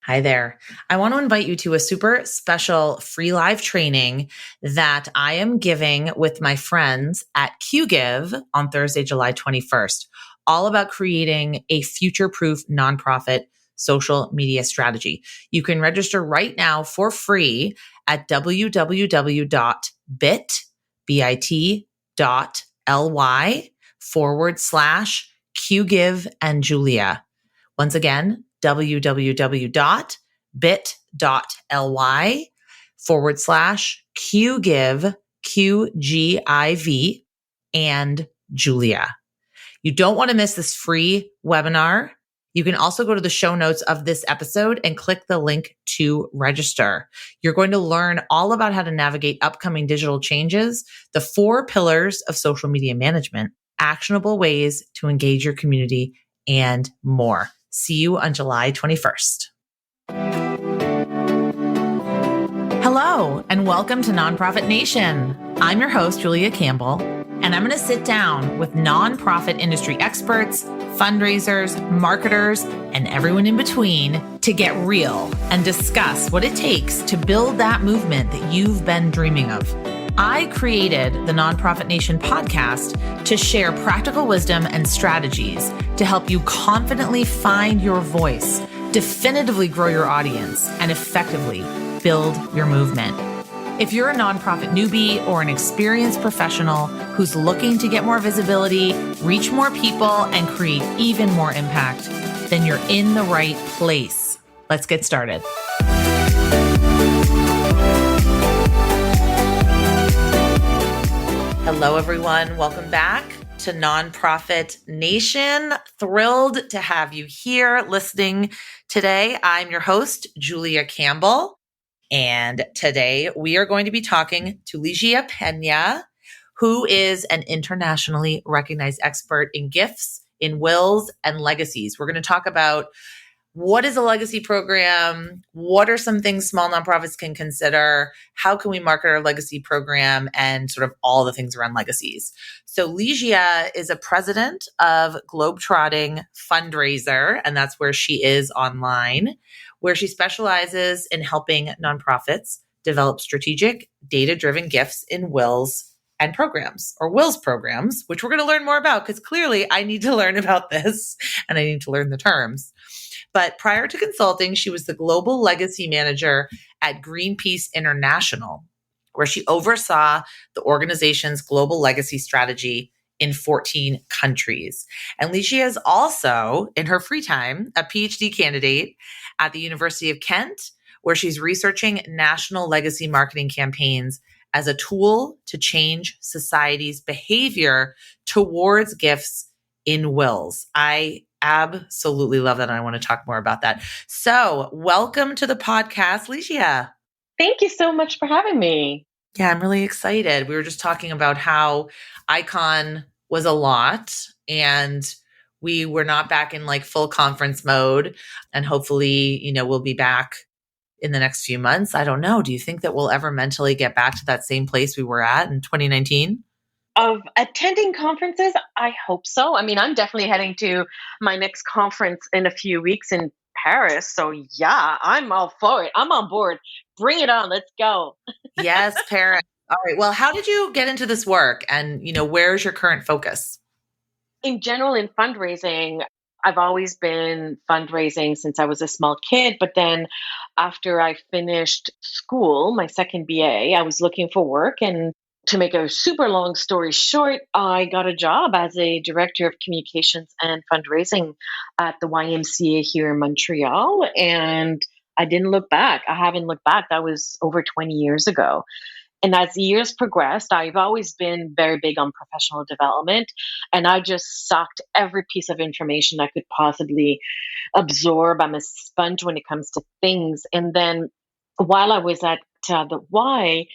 Hi there. I want to invite you to a super special free live training that I am giving with my friends at QGive on Thursday, July 21st, all about creating a future-proof nonprofit social media strategy. You can register right now for free at www.bit.ly/QGive and Julia. Once again, www.bit.ly/QGive, QGIV, and Julia. You don't want to miss this free webinar. You can also go to the show notes of this episode and click the link to register. You're going to learn all about how to navigate upcoming digital changes, the 4 pillars of social media management, actionable ways to engage your community, and more. See you on July 21st. Hello, and welcome to Nonprofit Nation. I'm your host, Ligia Campbell, and I'm going to sit down with nonprofit industry experts, fundraisers, marketers, and everyone in between to get real and discuss what it takes to build that movement that you've been dreaming of. I created the Nonprofit Nation podcast to share practical wisdom and strategies to help you confidently find your voice, definitively grow your audience, and effectively build your movement. If you're a nonprofit newbie or an experienced professional who's looking to get more visibility, reach more people, and create even more impact, then you're in the right place. Let's get started. Hello, everyone. Welcome back to Nonprofit Nation. Thrilled to have you here listening today. I'm your host, Ligia Campbell, and today we are going to be talking to Ligia Peña, who is an internationally recognized expert in gifts, in wills, and legacies. We're going to talk about what is a legacy program? What are some things small nonprofits can consider? How can we market our legacy program? And sort of all the things around legacies. So Ligia is a president of Globetrotting Fundraiser, and that's where she is online, where she specializes in helping nonprofits develop strategic, data-driven gifts in wills and programs, or wills programs, which we're going to learn more about because clearly I need to learn about this and I need to learn the terms. But prior to consulting, she was the global legacy manager at Greenpeace International, where she oversaw the organization's global legacy strategy in 14 countries. And Ligia is also, in her free time, a Ph.D. candidate at the University of Kent, where she's researching national legacy marketing campaigns as a tool to change society's behavior towards gifts in wills. I absolutely love that. And I want to talk more about that. So welcome to the podcast, Ligia. Thank you so much for having me. Yeah, I'm really excited. We were just talking about how Icon was a lot and we were not back in like full conference mode. And hopefully, we'll be back in the next few months. I don't know. Do you think that we'll ever mentally get back to that same place we were at in 2019? Of attending conferences, I hope so. I mean, I'm definitely heading to my next conference in a few weeks in Paris. So yeah, I'm all for it. I'm on board. Bring it on. Let's go. Yes, Paris. All right. Well, how did you get into this work? And, where's your current focus? In general, in fundraising, I've always been fundraising since I was a small kid. But then after I finished school, my second BA, I was looking for work. And to make a super long story short, I got a job as a director of communications and fundraising at the YMCA here in Montreal. And I didn't look back. I haven't looked back. That was over 20 years ago. And as the years progressed, I've always been very big on professional development. And I just sucked every piece of information I could possibly absorb. I'm a sponge when it comes to things. And then while I was at the Y,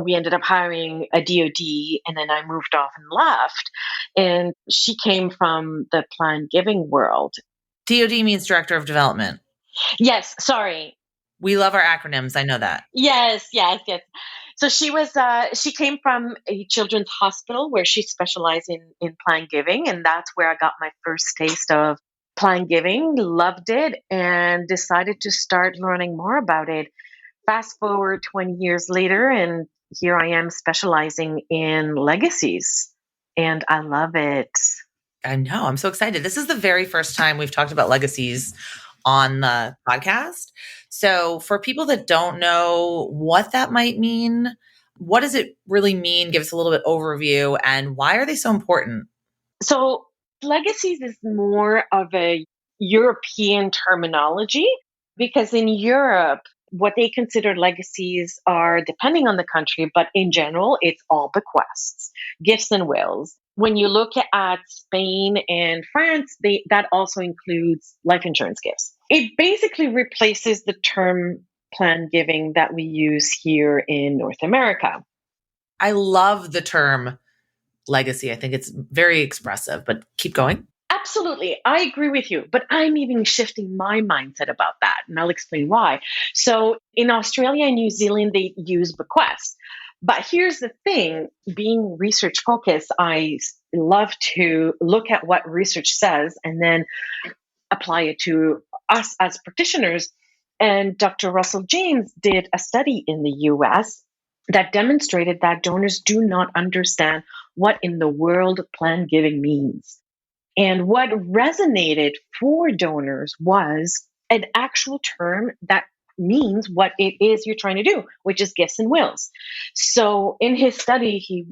we ended up hiring a DOD, and then I moved off and left. And she came from the planned giving world. DOD means Director of Development. Yes, sorry. We love our acronyms. I know that. Yes. So she came from a children's hospital where she specialized in planned giving. And that's where I got my first taste of plan giving, loved it, and decided to start learning more about it. Fast forward 20 years later, and here I am specializing in legacies, and I love it. I know. I'm so excited. This is the very first time we've talked about legacies on the podcast. So, for people that don't know what that might mean, what does it really mean? Give us a little bit overview, and why are they so important? So, legacies is more of a European terminology because in Europe, what they consider legacies are depending on the country, but in general, it's all bequests, gifts, and wills. When you look at Spain and France, that also includes life insurance gifts. It basically replaces the term plan giving that we use here in North America. I love the term legacy. I think it's very expressive, but keep going. Absolutely. I agree with you, but I'm even shifting my mindset about that, and I'll explain why. So, in Australia and New Zealand, they use bequests. But here's the thing, being research focused, I love to look at what research says and then apply it to us as practitioners. And Dr. Russell James did a study in the US that demonstrated that donors do not understand what in the world plan giving means. And what resonated for donors was an actual term that means what it is you're trying to do, which is gifts and wills. So in his study, he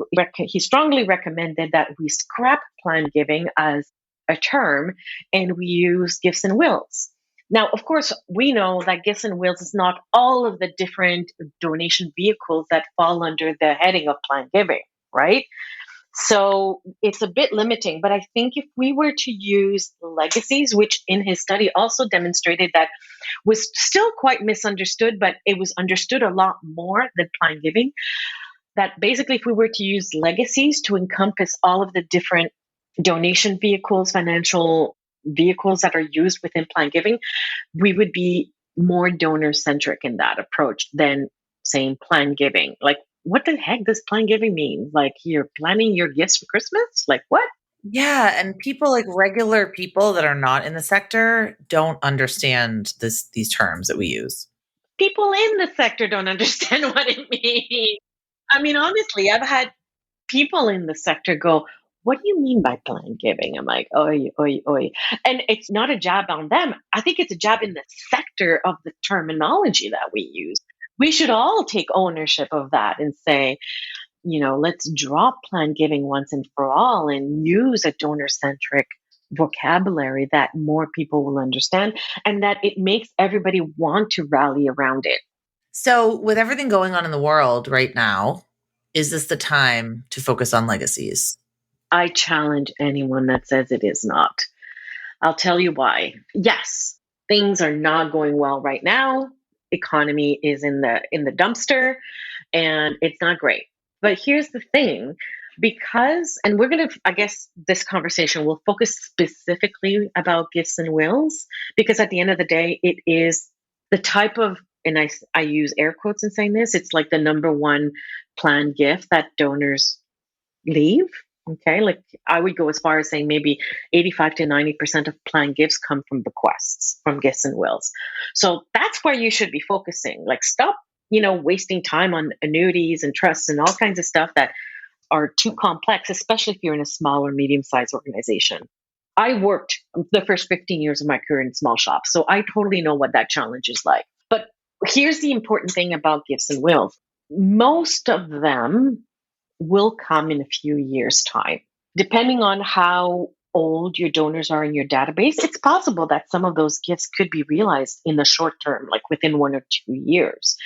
strongly recommended that we scrap plan giving as a term and we use gifts and wills. Now, of course, we know that gifts and wills is not all of the different donation vehicles that fall under the heading of plan giving, right? So it's a bit limiting, but I think if we were to use legacies, which in his study also demonstrated that was still quite misunderstood, but it was understood a lot more than plan giving, that basically if we were to use legacies to encompass all of the different donation vehicles, financial vehicles that are used within plan giving, we would be more donor centric in that approach than saying plan giving. Like, what the heck does plan giving mean? Like, you're planning your gifts for Christmas? Like, what? Yeah, and people like regular people that are not in the sector don't understand these terms that we use. People in the sector don't understand what it means. I mean, honestly, I've had people in the sector go, "What do you mean by plan giving?" I'm like, oi, oi, oi. And it's not a jab on them. I think it's a jab in the sector of the terminology that we use. We should all take ownership of that and say, let's drop plan giving once and for all and use a donor centric vocabulary that more people will understand and that it makes everybody want to rally around it. So, with everything going on in the world right now, is this the time to focus on legacies? I challenge anyone that says it is not. I'll tell you why. Yes, things are not going well right now. Economy is in the dumpster and it's not great. But here's the thing, because and we're going to I guess this conversation will focus specifically about gifts and wills because at the end of the day it is the type of, and I use air quotes in saying this, it's like the number one planned gift that donors leave. Okay, like I would go as far as saying maybe 85 to 90% of planned gifts come from bequests, from gifts and wills. So that's where you should be focusing. Like, stop, wasting time on annuities and trusts and all kinds of stuff that are too complex, especially if you're in a small or medium sized organization. I worked the first 15 years of my career in small shops, so I totally know what that challenge is like. But here's the important thing about gifts and wills. Most of them will come in a few years' time. Depending on how old your donors are in your database, it's possible that some of those gifts could be realized in the short term, like within 1 or 2 years.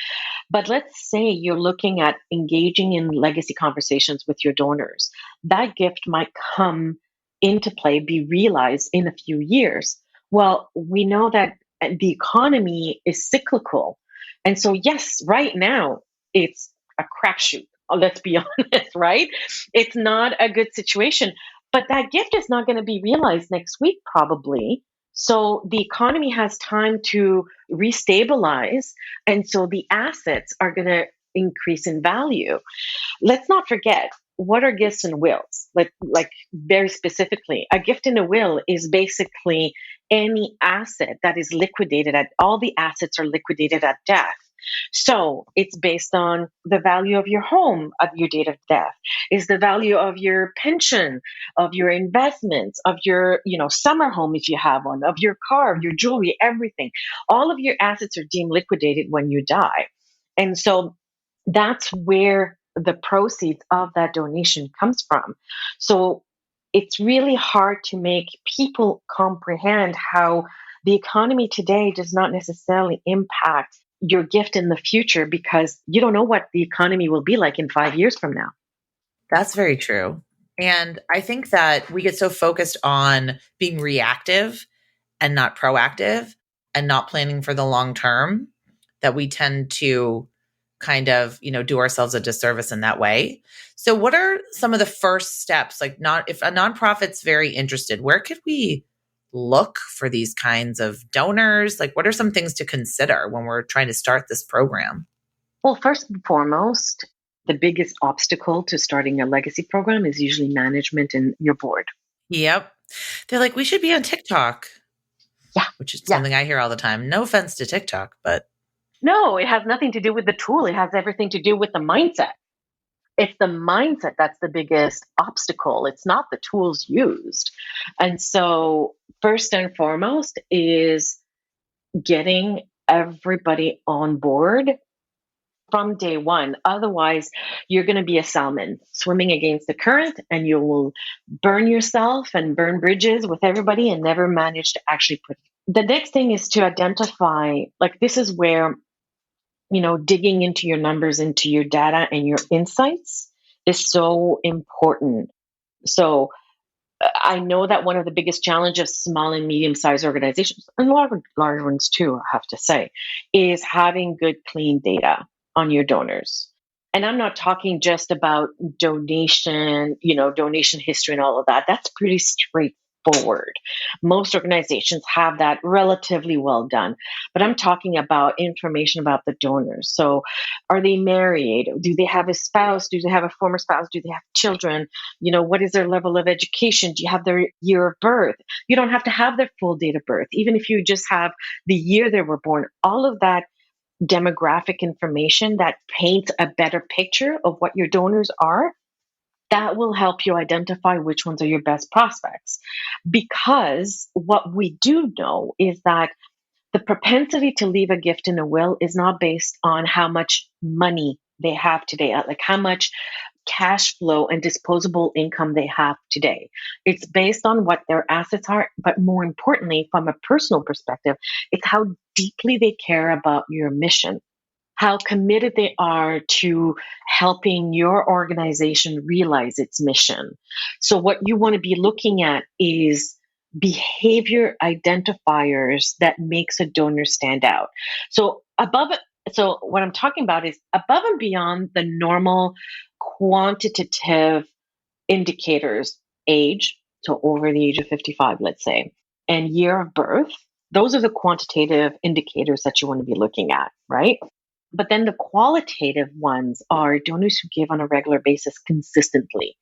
But let's say you're looking at engaging in legacy conversations with your donors. That gift might come into play, be realized in a few years. Well, we know that the economy is cyclical. And so, yes, right now it's a crapshoot. Let's be honest, right? It's not a good situation. But that gift is not going to be realized next week, probably. So the economy has time to restabilize. And so the assets are going to increase in value. Let's not forget, what are gifts and wills? Like very specifically, a gift and a will is basically any asset that is liquidated at all the assets are liquidated at death. So it's based on the value of your home at your date of death, is the value of your pension, of your investments, of your, summer home if you have one, of your car, your jewelry, everything. All of your assets are deemed liquidated when you die. And so that's where the proceeds of that donation comes from. So it's really hard to make people comprehend how the economy today does not necessarily impact your gift in the future, because you don't know what the economy will be like in 5 years from now. That's very true. And I think that we get so focused on being reactive and not proactive and not planning for the long term that we tend to kind of, do ourselves a disservice in that way. So what are some of the first steps? Like, not if a nonprofit's very interested, where could we look for these kinds of donors? Like, what are some things to consider when we're trying to start this program? Well, first and foremost, the biggest obstacle to starting a legacy program is usually management and your board. Yep. They're like, we should be on TikTok. Yeah. Which is Yeah. something I hear all the time. No offense to TikTok, but No, it has nothing to do with the tool. It has everything to do with the mindset. It's the mindset that's the biggest obstacle. It's not the tools used. And so, first and foremost is getting everybody on board from day one. Otherwise, you're going to be a salmon swimming against the current, and you will burn yourself and burn bridges with everybody and never manage to actually put. The next thing is to identify, like, this is where, digging into your numbers, into your data and your insights is so important. So I know that one of the biggest challenges of small and medium-sized organizations, and large ones too, I have to say, is having good, clean data on your donors. And I'm not talking just about donation, donation history and all of that. That's pretty straightforward. Most organizations have that relatively well done. But I'm talking about information about the donors. So are they married? Do they have a spouse? Do they have a former spouse? Do they have children? What is their level of education? Do you have their year of birth? You don't have to have their full date of birth. Even if you just have the year they were born, all of that demographic information that paints a better picture of what your donors are, that will help you identify which ones are your best prospects. Because what we do know is that the propensity to leave a gift in a will is not based on how much money they have today, like how much cash flow and disposable income they have today. It's based on what their assets are, but more importantly, from a personal perspective, it's how deeply they care about your mission, how committed they are to helping your organization realize its mission. So what you want to be looking at is behavior identifiers that makes a donor stand out. So what I'm talking about is above and beyond the normal quantitative indicators: age, so over the age of 55, let's say, and year of birth. Those are the quantitative indicators that you want to be looking at, right? But then the qualitative ones are donors who give on a regular basis consistently,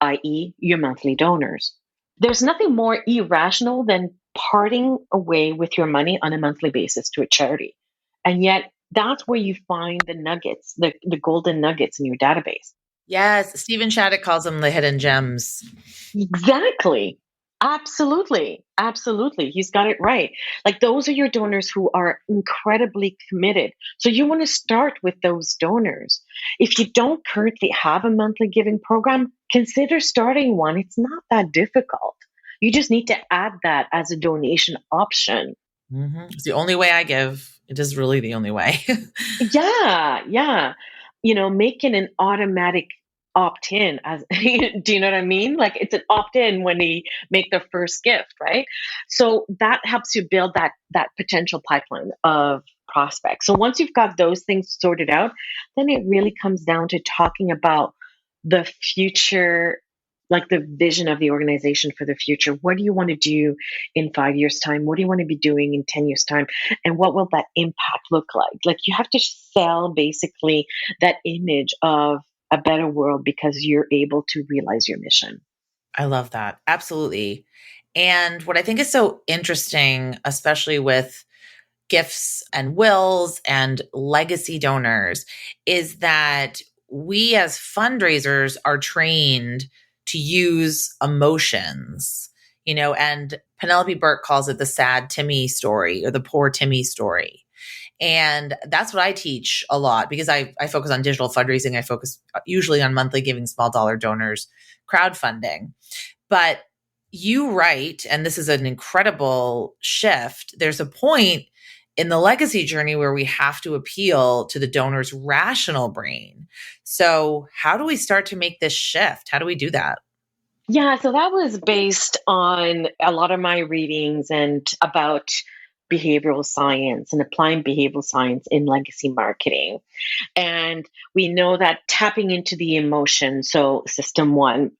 i.e., your monthly donors. There's nothing more irrational than parting away with your money on a monthly basis to a charity. And yet, that's where you find the nuggets, the golden nuggets in your database. yes, Stephen Shattuck calls them the hidden gems. Exactly. Absolutely. Absolutely. He's got it right. Like, those are your donors who are incredibly committed. So you want to start with those donors. If you don't currently have a monthly giving program, consider starting one. It's not that difficult. You just need to add that as a donation option. Mm-hmm. It's the only way I give. It is really the only way. Yeah, yeah. Making an automatic opt-in as do you know what I mean? Like, it's an opt-in when they make their first gift, right? So that helps you build that potential pipeline of prospects. So once you've got those things sorted out, then it really comes down to talking about the future, like the vision of the organization for the future. What do you want to do in 5 years' time? What do you want to be doing in 10 years' time? And what will that impact look like? Like, you have to sell basically that image of a better world because you're able to realize your mission. I love that. Absolutely. And what I think is so interesting, especially with gifts and wills and legacy donors, is that we as fundraisers are trained to use emotions, and Penelope Burke calls it the sad Timmy story or the poor Timmy story. And that's what I teach a lot because I focus on digital fundraising. I focus usually on monthly giving, small dollar donors, crowdfunding. But you write, and this is an incredible shift, there's a point in the legacy journey where we have to appeal to the donor's rational brain. So, how do we start to make this shift? How do we do that? Yeah, so that was based on a lot of my readings and about behavioral science and applying behavioral science in legacy marketing. And we know that tapping into the emotion, so system one,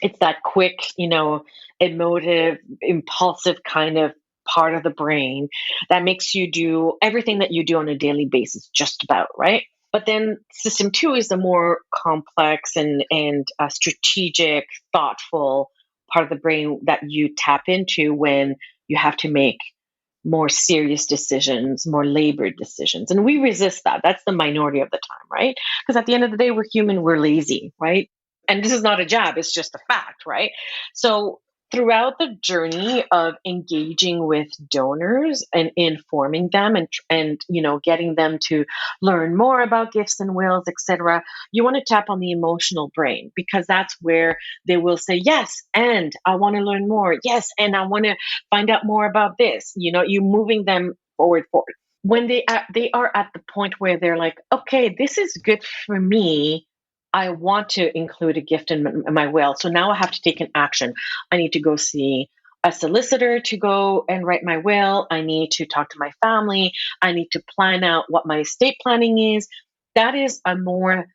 it's that quick, emotive, impulsive kind of part of the brain that makes you do everything that you do on a daily basis, just about, right? But then system two is the more complex and strategic, thoughtful part of the brain that you tap into when you have to make more serious decisions, more labored decisions. And we resist that. That's the minority of the time, right? Because at the end of the day, we're human, we're lazy, right? And this is not a jab, it's just a fact, right? So throughout the journey of engaging with donors and informing them and getting them to learn more about gifts and wills, etc., you want to tap on the emotional brain because that's where they will say yes, and I want to learn more, yes, and I want to find out more about this. You moving them forward when they are at the point where they're like, okay, this is good for me, I want to include a gift in my will. So now I have to take an action. I need to go see a solicitor to go and write my will. I need to talk to my family. I need to plan out what my estate planning is. That is a more,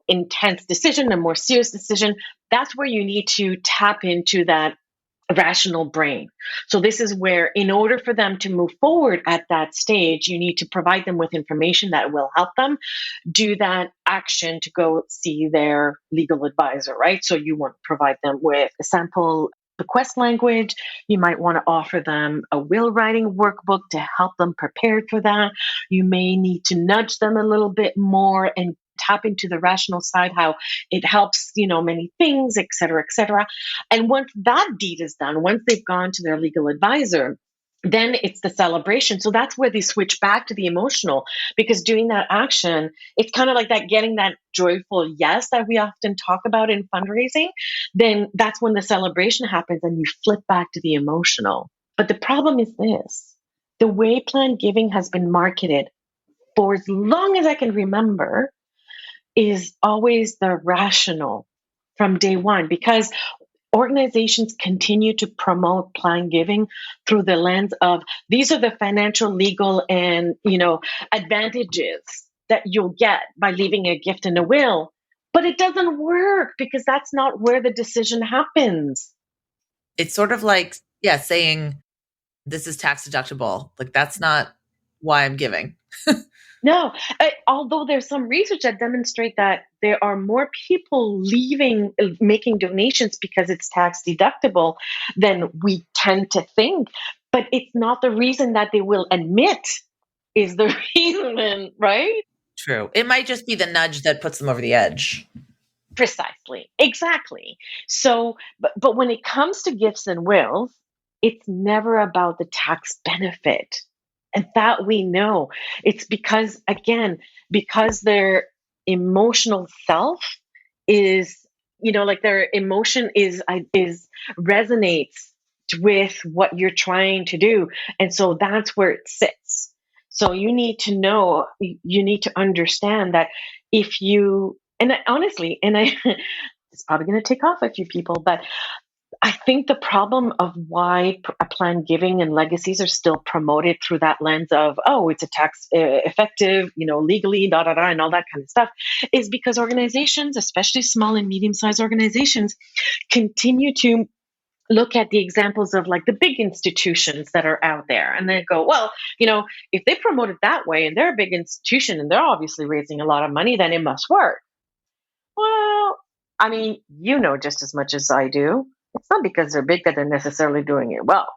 intense decision, a more serious decision. That's where you need to tap into that rational brain. So this is where, in order for them to move forward at that stage, you need to provide them with information that will help them do that action to go see their legal advisor, right? So you want to provide them with a sample bequest language. You might want to offer them a will writing workbook to help them prepare for that. You may need to nudge them a little bit more and tap into the rational side, how it helps, many things, et cetera, et cetera. And once that deed is done, once they've gone to their legal advisor, then it's the celebration. So that's where they switch back to the emotional, because doing that action, it's kind of like that getting that joyful yes that we often talk about in fundraising. Then that's when the celebration happens and you flip back to the emotional. But the problem is this: the way planned giving has been marketed for as long as I can remember is always the rational from day one, because organizations continue to promote planned giving through the lens of these are the financial, legal, and advantages that you'll get by leaving a gift and a will. But it doesn't work because that's not where the decision happens. It's sort of like, yeah, saying this is tax deductible. Like, that's not why I'm giving. No, although there's some research that demonstrate that there are more people making donations because it's tax deductible than we tend to think. But it's not the reason that they will admit is the reason, right? True. It might just be the nudge that puts them over the edge. Precisely. Exactly. So, but when it comes to gifts and wills, it's never about the tax benefit. And that we know. It's because, again, because their emotional self is, like their emotion is resonates with what you're trying to do. And so that's where it sits. So you need to know, you need to understand that if you, honestly, it's probably going to take off a few people, but I think the problem of why planned giving and legacies are still promoted through that lens of, oh, it's a tax effective, legally, da, da, da, and all that kind of stuff, is because organizations, especially small and medium-sized organizations, continue to look at the examples of like the big institutions that are out there. And they go, well, if they promote it that way and they're a big institution and they're obviously raising a lot of money, then it must work. Well, I mean, just as much as I do, It's not because they're big that they're necessarily doing it well.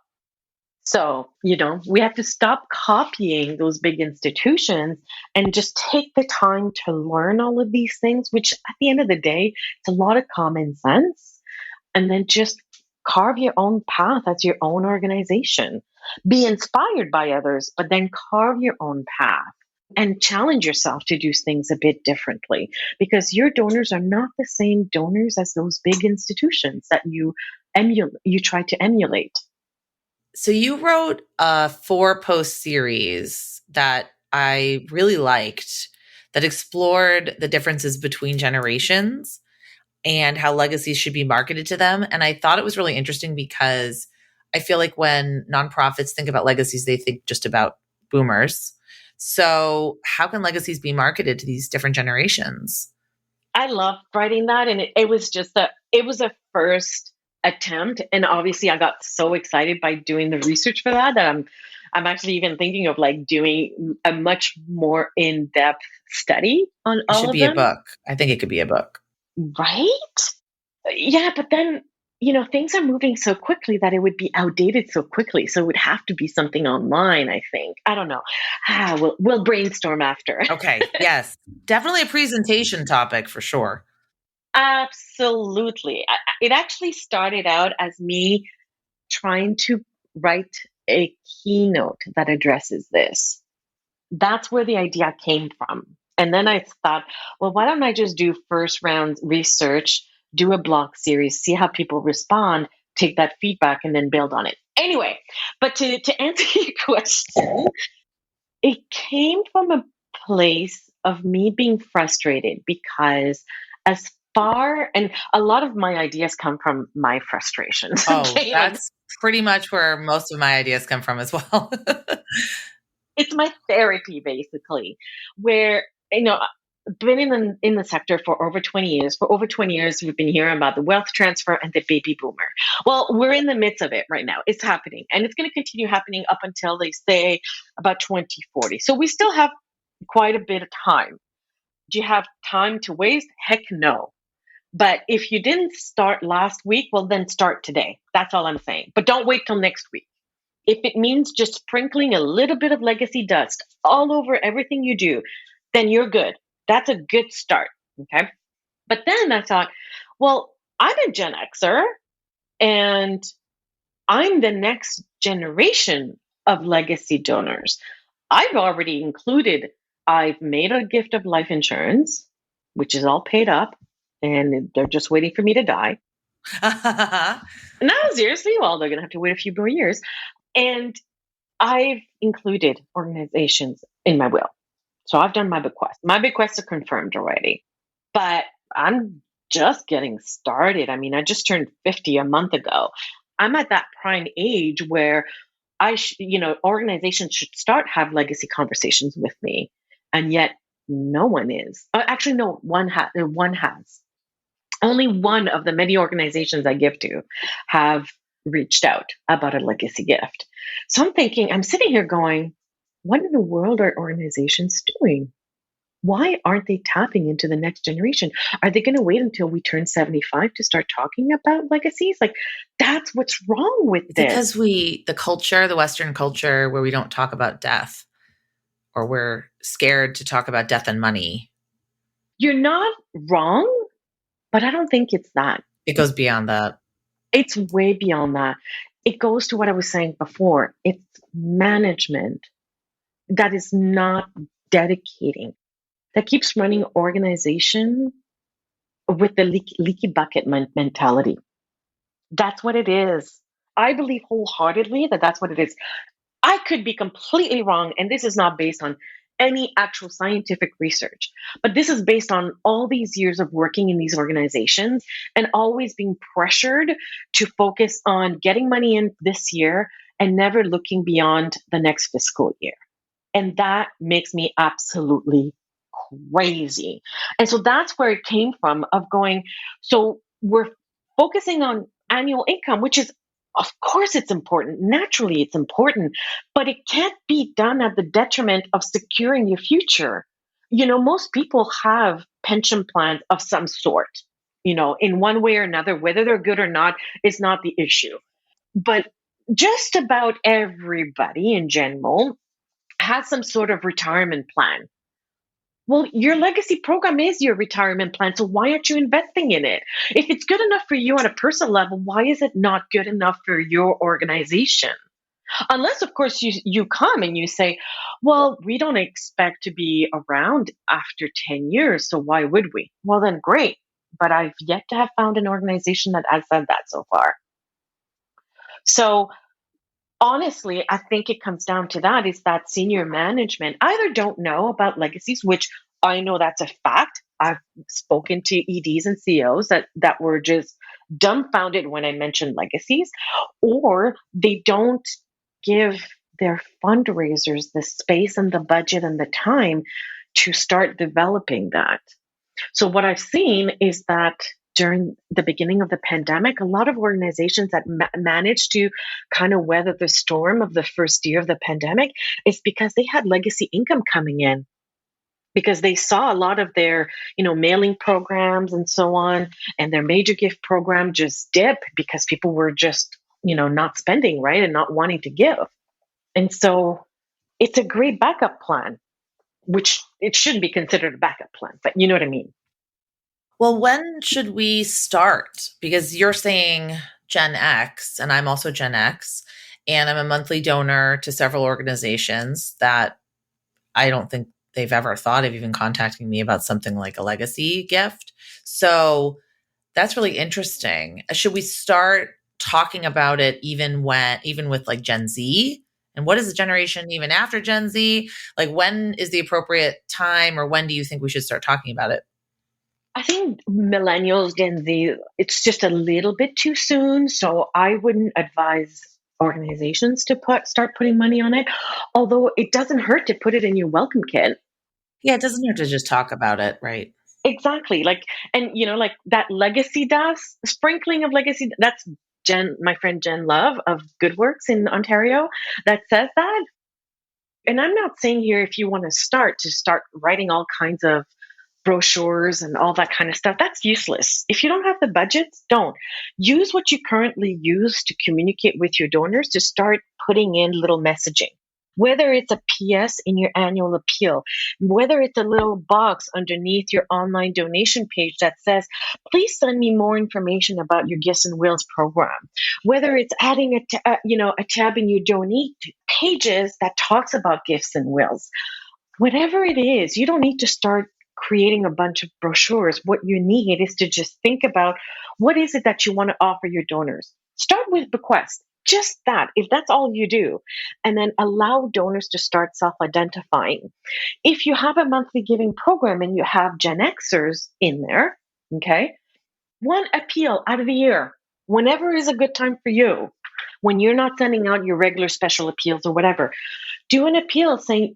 So, we have to stop copying those big institutions and just take the time to learn all of these things, which at the end of the day, it's a lot of common sense. And then just carve your own path as your own organization. Be inspired by others, but then carve your own path and challenge yourself to do things a bit differently, because your donors are not the same donors as those big institutions that you try to emulate. So you wrote a 4-post series that I really liked that explored the differences between generations and how legacies should be marketed to them. And I thought it was really interesting because I feel like when nonprofits think about legacies, they think just about boomers. So how can legacies be marketed to these different generations? I loved writing that, and it was a first attempt, and obviously I got so excited by doing the research for that I'm actually even thinking of like doing a much more in-depth study on It all should of be a them. book. I think it could be a book. Right? Yeah, but then things are moving so quickly that it would be outdated so quickly. So it would have to be something online, I think. I don't know. We'll brainstorm after. Okay. Yes. Definitely a presentation topic for sure. Absolutely. It actually started out as me trying to write a keynote that addresses this. That's where the idea came from. And then I thought, well, why don't I just do first round research, do a blog series, see how people respond, take that feedback, and then build on it. Anyway, but to answer your question, it came from a place of me being frustrated because and a lot of my ideas come from my frustrations. Oh, Okay, like that's pretty much where most of my ideas come from as well. it's my therapy basically, where been in the sector for over 20 years. For over 20 years, we've been hearing about the wealth transfer and the baby boomer. Well, we're in the midst of it right now. It's happening, and it's going to continue happening up until they say about 2040. So we still have quite a bit of time. Do you have time to waste? Heck no. But if you didn't start last week, well, then start today. That's all I'm saying. But don't wait till next week. If it means just sprinkling a little bit of legacy dust all over everything you do, then you're good. That's a good start. Okay. But then I thought, well, I'm a Gen Xer and I'm the next generation of legacy donors. I've made a gift of life insurance, which is all paid up, and they're just waiting for me to die. No, seriously, well, they're going to have to wait a few more years. And I've included organizations in my will. So I've done my bequest. My bequests are confirmed already, but I'm just getting started. I mean, I just turned 50 a month ago. I'm at that prime age where organizations should have legacy conversations with me, and yet no one is. Actually, no, one has. One has. Only one of the many organizations I give to have reached out about a legacy gift. So I'm sitting here going, what in the world are organizations doing? Why aren't they tapping into the next generation? Are they going to wait until we turn 75 to start talking about legacies? Like, that's what's wrong with It's this. because the Western culture, where we don't talk about death, or we're scared to talk about death and money. You're not wrong, but I don't think it's that. It goes beyond that. It's way beyond that. It goes to what I was saying before. It's management that is not dedicating, that keeps running organization with the leaky bucket mentality. That's what it is. I believe wholeheartedly that that's what it is. I could be completely wrong, and this is not based on any actual scientific research, but this is based on all these years of working in these organizations and always being pressured to focus on getting money in this year and never looking beyond the next fiscal year. And that makes me absolutely crazy. And so that's where it came from, of going, so we're focusing on annual income, which is, of course, it's important. Naturally, it's important, but it can't be done at the detriment of securing your future. Most people have pension plans of some sort. in one way or another. Whether they're good or not is not the issue. But just about everybody in general has some sort of retirement plan. Well, your legacy program is your retirement plan. So why aren't you investing in it? If it's good enough for you on a personal level, why is it not good enough for your organization? Unless, of course, you come and you say, well, we don't expect to be around after 10 years. So why would we? Well, then great. But I've yet to have found an organization that has said that so far. So honestly, I think it comes down to that, is that senior management either don't know about legacies, which I know that's a fact. I've spoken to EDs and CEOs that were just dumbfounded when I mentioned legacies, or they don't give their fundraisers the space and the budget and the time to start developing that. So what I've seen is that during the beginning of the pandemic, a lot of organizations that managed to kind of weather the storm of the first year of the pandemic is because they had legacy income coming in, because they saw a lot of their, mailing programs and so on, and their major gift program just dip because people were just, not spending, right, and not wanting to give. And so it's a great backup plan, which it shouldn't be considered a backup plan, but you know what I mean. Well, when should we start? Because you're saying Gen X, and I'm also Gen X, and I'm a monthly donor to several organizations that I don't think they've ever thought of even contacting me about something like a legacy gift. So that's really interesting. Should we start talking about it even with like Gen Z? And what is the generation even after Gen Z? Like, when is the appropriate time, or when do you think we should start talking about it? I think millennials, Gen Z, it's just a little bit too soon. So I wouldn't advise organizations to start putting money on it. Although it doesn't hurt to put it in your welcome kit. Yeah, it doesn't hurt to just talk about it, right? Exactly. And like that legacy dust, sprinkling of legacy. That's my friend Jen Love of Good Works in Ontario, that says that. And I'm not saying here, if you want to start writing all kinds of brochures and all that kind of stuff, that's useless. If you don't have the budgets, don't. Use what you currently use to communicate with your donors to start putting in little messaging. Whether it's a PS in your annual appeal, whether it's a little box underneath your online donation page that says, please send me more information about your Gifts and Wills program. Whether it's adding a tab in your donate pages that talks about Gifts and Wills. Whatever it is, you don't need to start creating a bunch of brochures. What you need is to just think about, what is it that you want to offer your donors. Start with bequest, just that, if that's all you do, and then allow donors to start self-identifying. If you have a monthly giving program and you have Gen Xers in there, okay, one appeal out of the year, whenever is a good time for you, when you're not sending out your regular special appeals or whatever, do an appeal saying,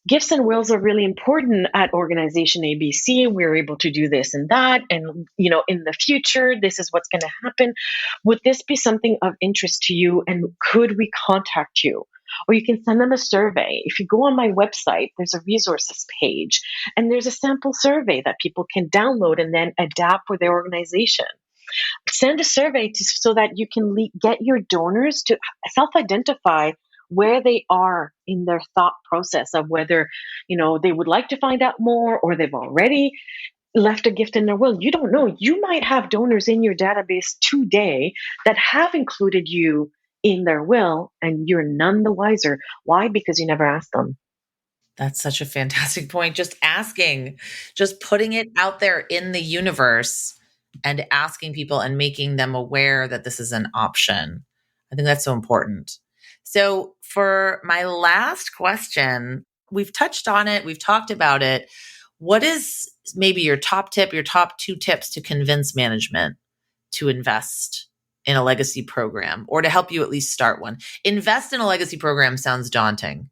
Gifts and wills are really important at organization ABC. We're able to do this and that. And, in the future, this is what's going to happen. Would this be something of interest to you? And could we contact you? Or you can send them a survey. If you go on my website, there's a resources page, and there's a sample survey that people can download and then adapt for their organization. Send a survey so that you can get your donors to self-identify where they are in their thought process of whether, they would like to find out more, or they've already left a gift in their will. You don't know. You might have donors in your database today that have included you in their will, and you're none the wiser. Why? Because you never asked them. That's such a fantastic point. Just asking, just putting it out there in the universe and asking people and making them aware that this is an option. I think that's so important. So for my last question, we've touched on it, we've talked about it. What is maybe your top tip, your top 2 tips to convince management to invest in a legacy program, or to help you at least start one? Invest in a legacy program sounds daunting,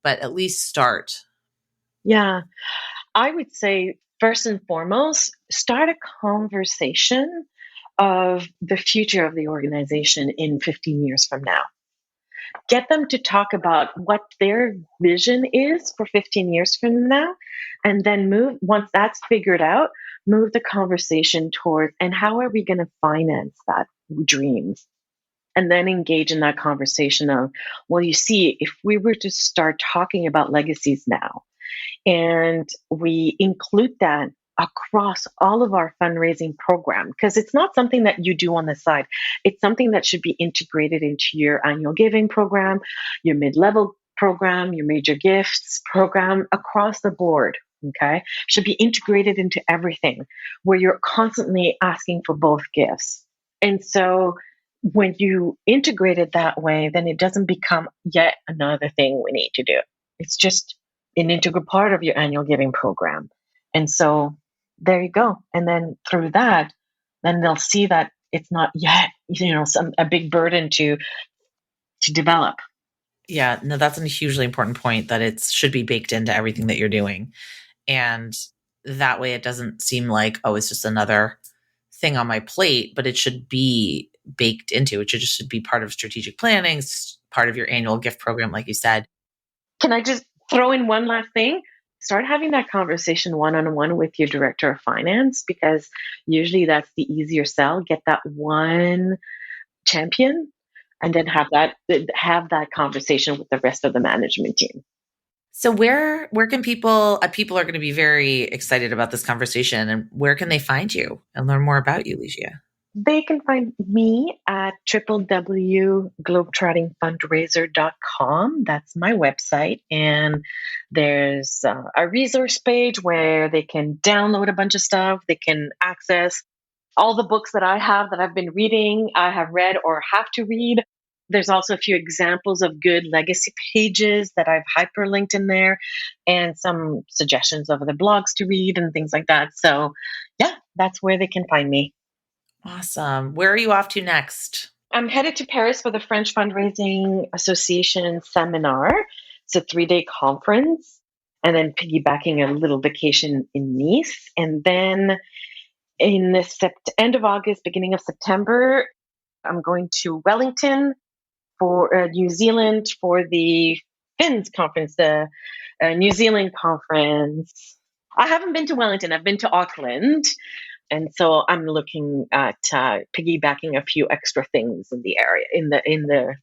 but at least start. Yeah, I would say first and foremost, start a conversation of the future of the organization in 15 years from now. Get them to talk about what their vision is for 15 years from now, and then once that's figured out, move the conversation towards, and how are we going to finance that dream? And then engage in that conversation of, well, you see, if we were to start talking about legacies now, and we include that across all of our fundraising program, because it's not something that you do on the side. It's something that should be integrated into your annual giving program, your mid-level program, your major gifts program, across the board. Okay, should be integrated into everything, where you're constantly asking for both gifts. And so when you integrate it that way, then it doesn't become yet another thing we need to do. It's just an integral part of your annual giving program. And so there you go. And then through that, then they'll see that it's not yet, a big burden to develop. Yeah, no, that's a hugely important point, that it should be baked into everything that you're doing. And that way it doesn't seem like, oh, it's just another thing on my plate, but it should be baked into. It should be part of strategic planning, part of your annual gift program, like you said. Can I just throw in one last thing? Start having that conversation one-on-one with your director of finance, because usually that's the easier sell. Get that one champion, and then have that conversation with the rest of the management team. So where can people are going to be very excited about this conversation, and where can they find you and learn more about you, Ligia? They can find me at www.globetrottingfundraiser.com. That's my website. And there's a resource page where they can download a bunch of stuff. They can access all the books that I have that I've been reading, I have read or have to read. There's also a few examples of good legacy pages that I've hyperlinked in there, and some suggestions of the blogs to read and things like that. So yeah, that's where they can find me. Awesome. Where are you off to next? I'm headed to Paris for the French Fundraising Association seminar. It's a 3-day conference, and then piggybacking a little vacation in Nice. And then in the end of August, beginning of September, I'm going to Wellington for New Zealand for the FINS conference, the New Zealand conference. I haven't been to Wellington. I've been to Auckland. And so I'm looking at piggybacking a few extra things in the area, in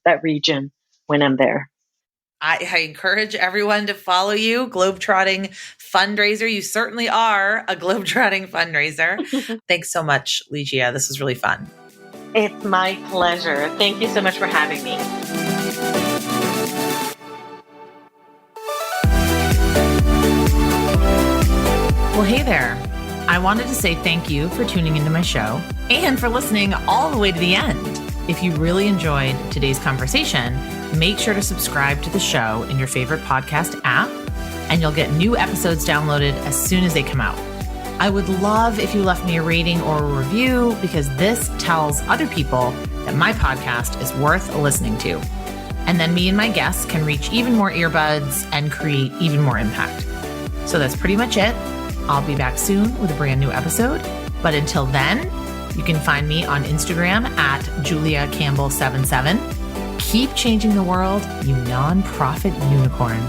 that region when I'm there. I encourage everyone to follow you, Globetrotting Fundraiser. You certainly are a Globetrotting fundraiser. Thanks so much, Ligia. This was really fun. It's my pleasure. Thank you so much for having me. Well, hey there. I wanted to say thank you for tuning into my show and for listening all the way to the end. If you really enjoyed today's conversation, make sure to subscribe to the show in your favorite podcast app, and you'll get new episodes downloaded as soon as they come out. I would love if you left me a rating or a review, because this tells other people that my podcast is worth listening to. And then me and my guests can reach even more earbuds and create even more impact. So that's pretty much it. I'll be back soon with a brand new episode. But until then, you can find me on Instagram at JuliaCampbell77. Keep changing the world, you nonprofit unicorn.